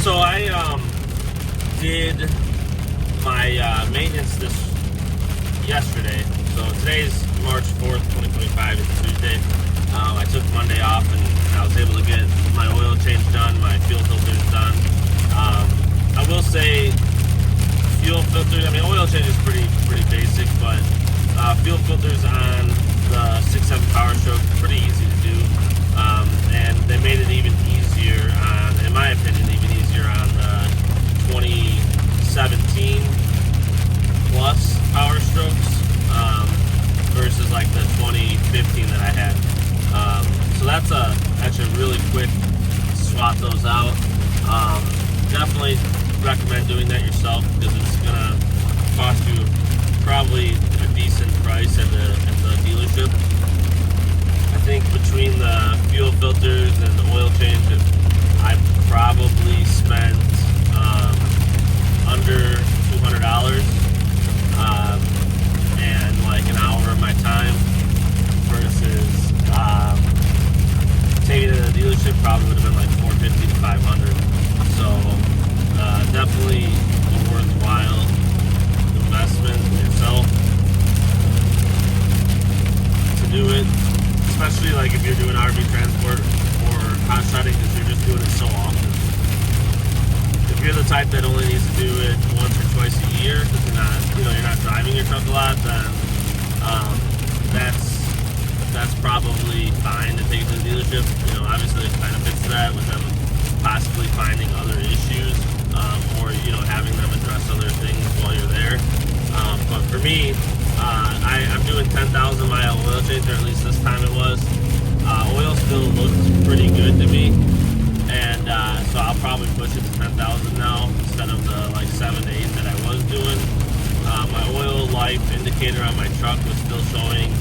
So I did my maintenance yesterday. So today's March 4th, 2025. It's Tuesday. I took Monday off and I was able to get my oil change done, my fuel filters done. I will say fuel filters, I mean oil change is pretty basic, but fuel filters on the 6.7 Power Stroke, pretty easy to do. And they made it even easier on, in my opinion, even easier on the 2017 plus Power Strokes versus like the 2015 that I had. So that's actually really quick. Swap those out. Definitely recommend doing that yourself because it's gonna cost you probably a decent price at the dealership. I think between the fuel filters and the oil change, I probably spent under $200 and like an hour of my time versus taking it to the dealership probably would have been like $450 to $500. So definitely a worthwhile investment yourself to do it, especially like if you're doing RV transport or hot shotting because you're just doing it so often. If you're the type that only needs to do it once or twice a year because you're not driving your truck a lot, then that's probably fine to take it to the dealership. Obviously there's benefits to that with them possibly finding other issues or having them address other things while you're there. But for me, I'm doing 10,000 mile oil change, or at least this time it was. Oil still looks pretty good to me, and so I'll probably push it to 10,000 now instead of the like 7 to 8 that I was doing. My oil life indicator on my truck was still showing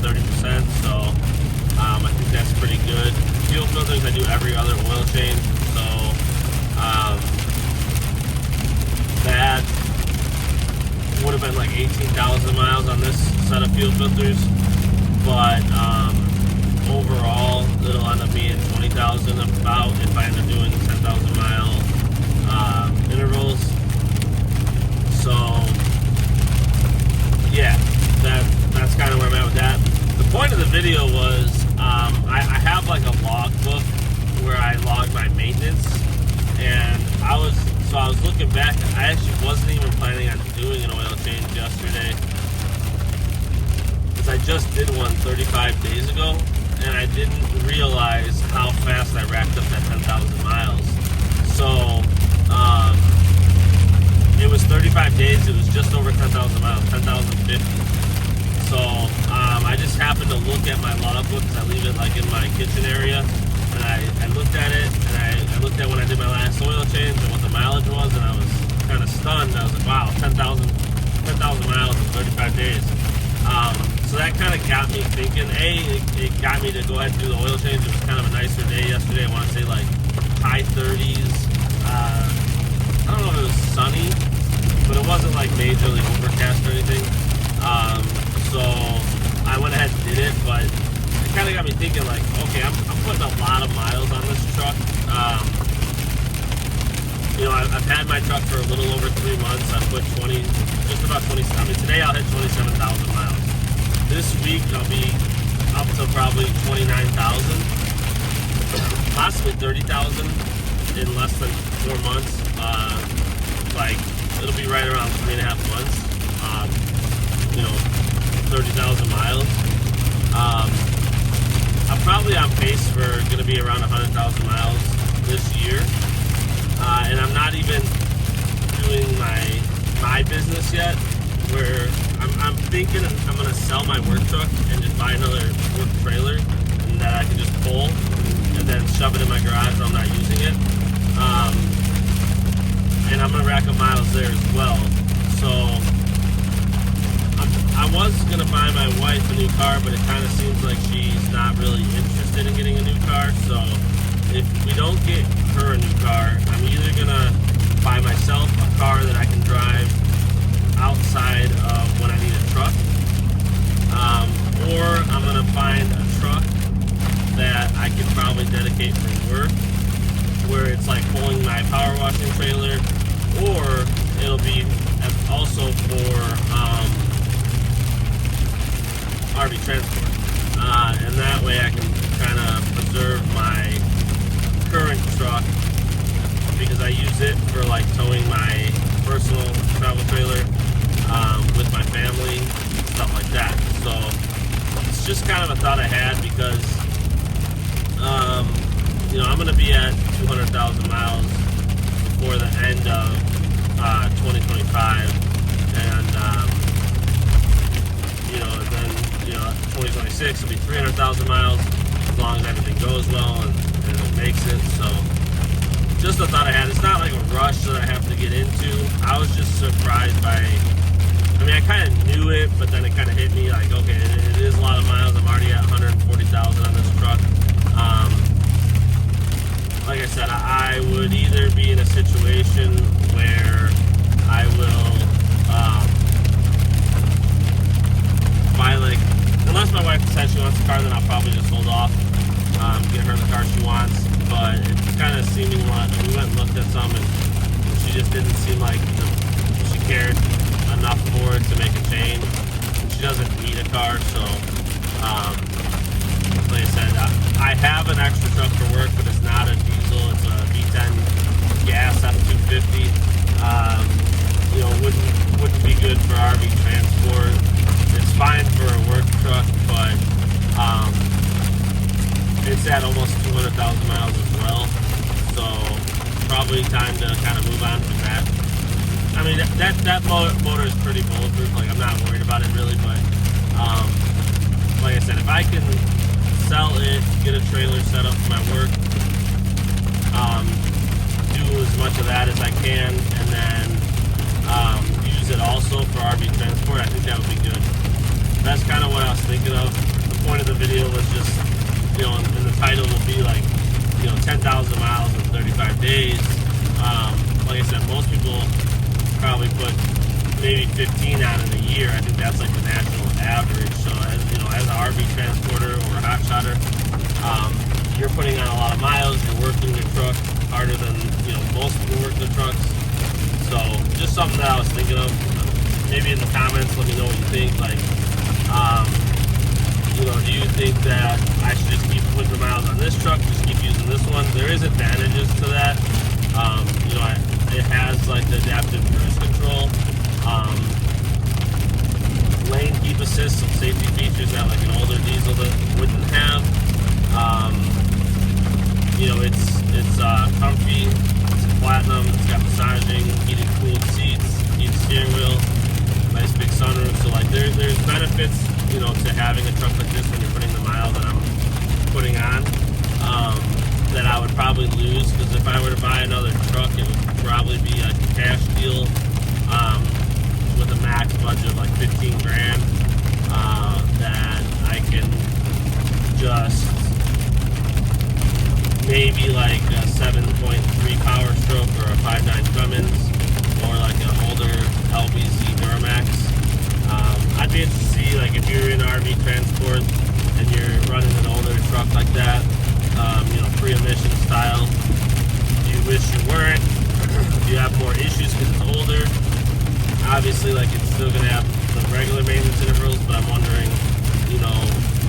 30%, so I think that's pretty good. Fuel filters, I do every other oil change, so that would have been like 18,000 miles on this set of fuel filters, but overall it'll end up being 20,000 about if I end up doing 10,000 mile intervals. So yeah, that's kind of where I'm at with that. The point of the video was I have like a log book where I log my maintenance, and I was looking back. I actually wasn't even planning on doing an oil change yesterday because I just did one 35 days ago, and I didn't realize how fast I racked up that 10,000 miles. So it was 35 days. It was just over 10,000 miles, 10,050. So I just happened to look at my log book because I leave it like in my kitchen area, and I looked at it, and I looked at when I did my last oil change and what the mileage was, and I was kind of stunned. I was like, wow, 10,000 miles in 35 days. So that kind of got me thinking. It got me to go ahead and do the oil change. It was kind of a nicer day yesterday. I want to say like high 30s. I don't know if it was sunny, but it wasn't like majorly overcast or anything. So I went ahead and did it, but it kind of got me thinking like, okay, I'm putting a lot of miles on this truck. I've had my truck for a little over 3 months. I've put just about 20, I mean today I'll hit 27,000 miles. This week I'll be up to probably 29,000, possibly 30,000 in less than 4 months. It'll be right around 3.5 months. 30,000 miles. I'm probably on pace for going to be around 100,000 miles this year, and I'm not even doing my business yet. Where I'm thinking I'm going to sell my work truck and just buy another work trailer, and that I can just pull and then shove it in my garage when I'm not using it. And I'm going to rack up miles there as well. So I was going to buy my wife a new car, but it kind of seems like she's not really interested in getting a new car. So if we don't get her a new car, I'm either going to buy myself a car that I can drive outside of when I need a truck, or I'm going to find a truck that I can probably dedicate for work where it's like pulling my power washing trailer, or it'll be also for RV transport. And that way I can kind of preserve my current truck, because I use it for like towing my personal travel trailer with my family, stuff like that. So it's just kind of a thought I had, because you know, I'm going to be at 200,000 miles before the end of 2025, and you know, and then 2026 will be 300,000 miles, as long as everything goes well and it makes it. So just a thought I had. It's not like a rush that I have to get into. I was just surprised by, I mean, I kind of knew it, but then it kind of hit me like, okay, it is a lot of miles. I'm already at 140,000 on this truck. Like I said, I would either be in a situation where I will buy, like, unless my wife decides she wants a car, then I'll probably just hold off, get her the car she wants. But it's kind of seeming like, we went and looked at some, and she just didn't seem like she cared enough for it to make a change. She doesn't need a car, so like I said, I have an extra truck for work, but it's not a diesel. It's a V10 gas F250. You know, wouldn't be good for RV transport. It's fine for a work truck, but it's at almost 200,000 miles as well. So probably time to kind of move on from that. I mean, that motor is pretty bulletproof. Like, I'm not worried about it really, but like I said, if I can sell it, get a trailer set up for my work, do as much of that as I can, and then use it also for RV transport, I think that would be good. That's kind of what I was thinking of. The point of the video was just, you know, and the title will be like, you know, 10,000 miles in 35 days. Like I said, most people probably put maybe 15 on in a year. I think that's like the national average. So as you know, as an RV transporter or a hot shotter, you're putting on a lot of miles. You're working your truck harder than, you know, most people work their trucks. So just something that I was thinking of. Maybe in the comments, let me know what you think. Like, you know, do you think that I should just keep putting the miles on this truck, just keep using this one? There is advantages to that. You know, it has like the adaptive cruise control, lane keep assist, some safety features that like an older diesel that wouldn't have. You know, it's comfy, it's platinum, it's got massaging, heated cooled seats, heated steering wheel, nice big sunroof. So like there's benefits, you know, to having a truck like this when you're putting the miles that I'm putting on, that I would probably lose, because if I were to buy another truck, it would probably be a cash deal with a max budget of like 15 grand, that I can just maybe like a 7.3 Power Stroke or a 5.9 Cummins, or like an older LBZ Duramax. I'd be interested to see, like, if you're in RV transport and you're running an older truck like that, you know, pre-emission style. Do you wish you weren't? Do you have more issues because it's older? Obviously, like, it's still going to have the regular maintenance intervals, but I'm wondering, you know,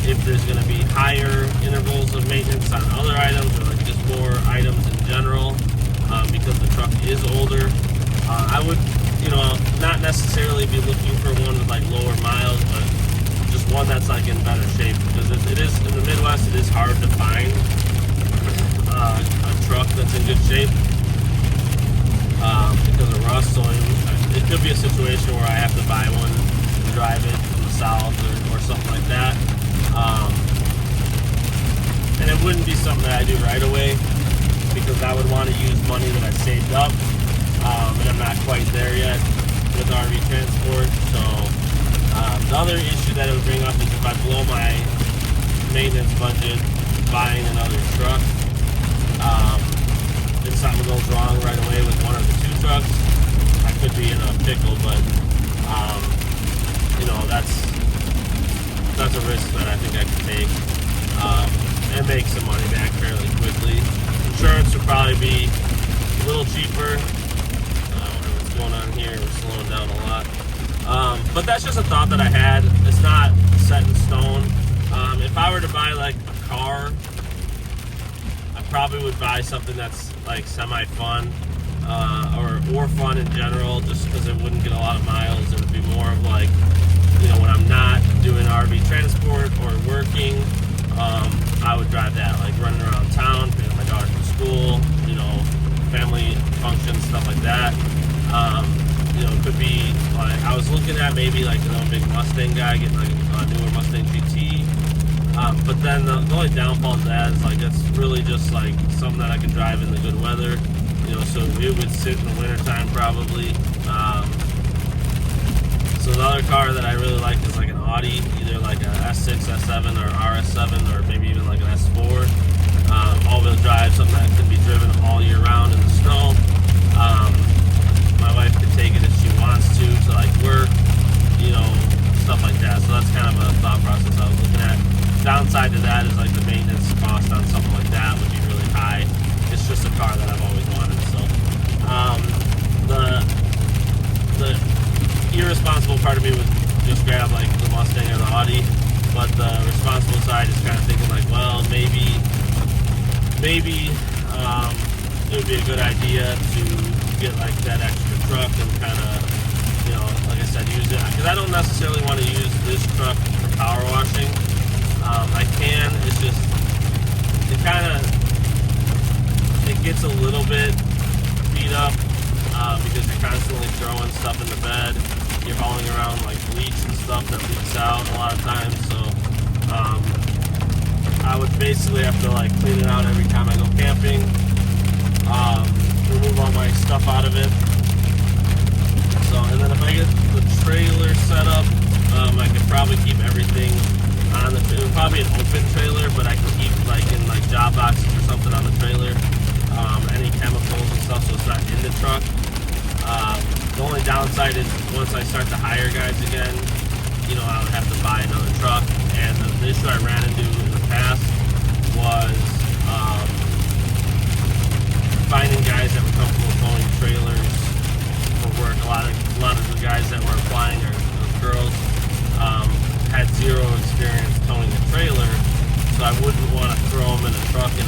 if there's going to be higher intervals of maintenance on other items, or like just more items in general, because the truck is older. I would, you know, not necessarily be looking for one with like lower miles, but just one that's like in better shape, because it is in the Midwest, it is hard to find a truck that's in good shape because of rust. So it could be a situation where I have to buy one and drive it from the south or something like that. And it wouldn't be something that I do right away, because I would want to use money that I saved up, and I'm not quite there yet with RV transport. So the other issue that it would bring up is if I blow my maintenance budget buying another truck, if something goes wrong right away with one of the two trucks, I could be in a pickle. But you know, that's a risk that I think I can take, and make some money back fairly quickly. Insurance would probably be over. I don't know what's going on here. We're slowing down a lot. But that's just a thought that I had. It's not set in stone. If I were to buy like a car, I probably would buy something that's like semi-fun, or fun in general, just because it wouldn't get a lot of miles. It would be more of like, you know, when I'm not doing RV transport or working, I would drive that, like running around town, picking up my daughter from school, you know, family functions, stuff like that. You know, it could be like, I was looking at maybe like, you know, a big Mustang guy, getting like a newer Mustang GT. But then the only downfall to that is like, it's really just like something that I can drive in the good weather. You know, so it would sit in the wintertime probably. So the other car that I really like is like an Audi, either like a S6, S7, or RS7, or maybe even like an S4. All-wheel drive, something that can be driven all year round in the snow. My wife could take it if she wants to like work, you know, stuff like that. So that's kind of a thought process I was looking at. Downside to that is like the maintenance cost on something like that would be really high. It's just a car that I've always wanted. So the irresponsible part of me would just grab like the Mustang or the Audi, but the responsible side is kind of thinking like, well, maybe it would be a good idea to get like that extra truck and kind of, you know, like I said, use it, because I don't necessarily want to use this truck for power washing. I can, it's just, it gets a little bit beat up, because you're constantly throwing stuff in the bed. You're hauling around like bleach and stuff that leaks out a lot of times. So I would basically have to like clean it out every time I go camping, remove all my stuff out of it. So, and then if I get the trailer set up, I could probably keep everything on the trailer. Probably an open trailer, but I can keep like in like job boxes or something on the trailer. Any chemicals and stuff, so it's not in the truck. The only downside is once I start to hire guys again, you know, I would have to buy another truck. And the issue I ran into in the past was finding guys that were comfortable towing trailers for work. A lot of the guys that were applying, or girls, had zero experience towing a trailer, so I wouldn't want to throw them in a truck and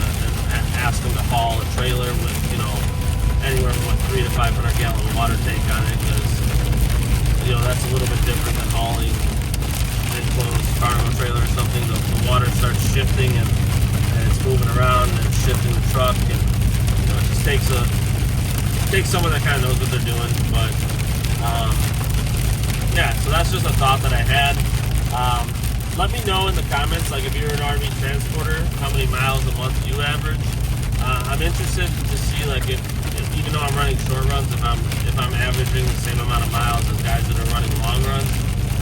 ask them to haul a trailer with, you know, anywhere from 300 to 500 gallon water tank on it, because, you know, that's a little bit different than hauling an enclosed cargo trailer or something. The water starts shifting and it's moving around and it's shifting the truck, and, you know, it just takes someone that kind of knows what they're doing. But yeah, so that's just a thought that I had. Let me know in the comments, like if you're an RV transporter, how many miles a month you average. I'm interested to see, like, if even though I'm running short runs, if I'm averaging the same amount of miles as guys that are running long runs,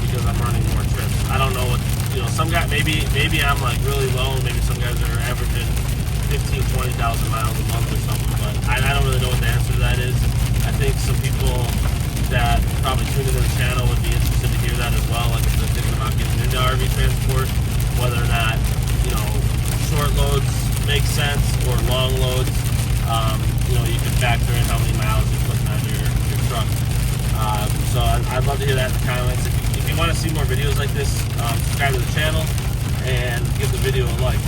because I'm running more trips. I don't know what, you know, some guy, maybe I'm like really low, and maybe some guys are averaging 15,000, 20,000 miles a month or something, but I don't really know what the answer to that is. I think some people that probably tune into the channel would be interested to hear that as well, like if they're thinking about getting into RV transport, whether or not, you know, short loads make sense or long loads. You know, you can factor in how many miles you're putting on your truck. So I'd love to hear that in the comments. If you want to see more videos like this, subscribe to the channel and give the video a like.